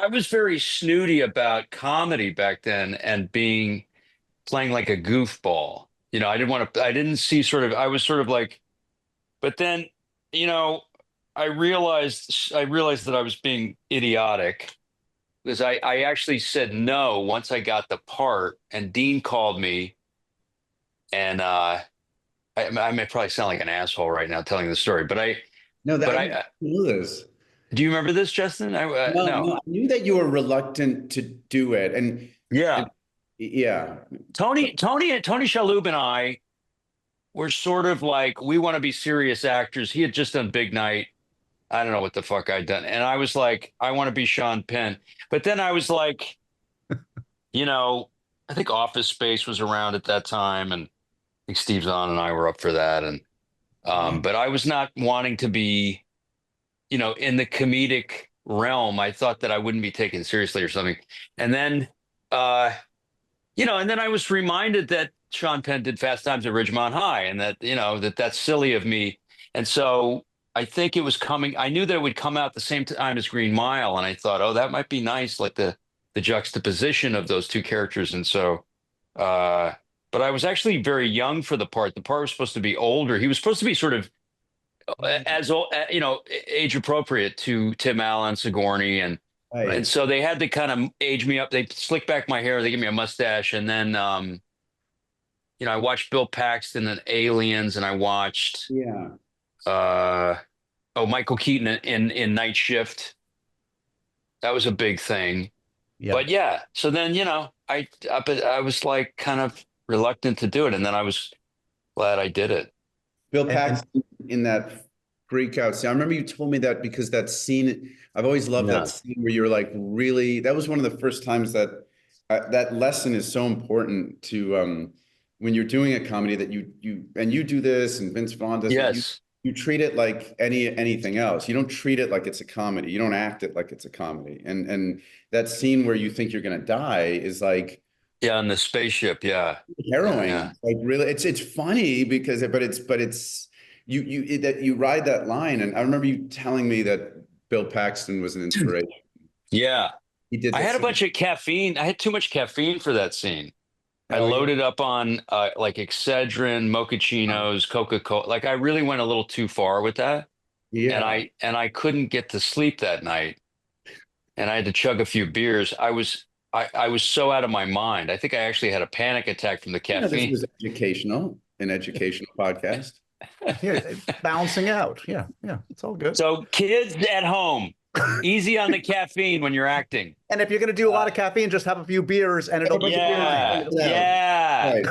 I was very snooty about comedy back then and playing like a goofball. I didn't want to, I didn't see sort of, I was sort of like, but then, you know, I realized that I was being idiotic because I actually said no once I got the part, and Dean called me, and I may probably sound like an asshole right now telling the story, No, that but I I, didn't know this. do you remember this, Justin? No, No. no, I knew that you were reluctant to do it, and Yeah. yeah, Tony Shalhoub and I were sort of like, we want to be serious actors. He had just done Big Night. I don't know what the fuck I'd done. And I was like, I want to be Sean Penn. But then I was like, you know, I think Office Space was around at that time, and I think Steve Zahn and I were up for that. And but I was not wanting to be, in the comedic realm. I thought that I wouldn't be taken seriously or something. And then uh, and then I was reminded that Sean Penn did Fast Times at Ridgemont High, and that, that's silly of me. And so I think it was coming. I knew that it would come out the same time as Green Mile, and I thought, oh, that might be nice, like the juxtaposition of those two characters. And so, uh, but I was actually very young for the part. The part was supposed to be older. He was supposed to be sort of as old, age appropriate to Tim Allen, Sigourney, and right, so they had to kind of age me up. They slicked back my hair. They gave me a mustache, and then I watched Bill Paxton and Aliens, and I watched yeah, uh, Michael Keaton in Night Shift. That was a big thing. Yeah. But yeah, so then I was like kind of reluctant to do it, and then I was glad I did it. Bill And Paxton in that freak out scene. I remember you told me that because that scene, I've always loved that Yeah. scene where you're like, really, that was one of the first times that that lesson is so important to when you're doing a comedy that you do this and Vince Vaughn does it, Yes. you treat it like anything else. You don't treat it like it's a comedy. You don't act it like it's a comedy. And that scene where you think you're gonna die is like Yeah, on the spaceship. Yeah. Yeah. Yeah. harrowing. Like really, it's funny because but it's that you ride that line. And I remember you telling me that Bill Paxton was an inspiration. Yeah. He did I that had a scene. bunch of caffeine. I had too much caffeine for that scene. I Hell yeah. loaded up on like Excedrin, mochachinos, Coca-Cola. Like I really went a little too far with that. And Yeah. I couldn't get to sleep that night. And I had to chug a few beers. I was so out of my mind. I think I actually had a panic attack from the You know, this caffeine. was an educational podcast. yeah, balancing out. Yeah, yeah, it's all good. So kids at home, easy on the caffeine when you're acting. And if you're going to do a lot of caffeine, just have a few beers and it'll be Yeah. fine. Yeah. Right.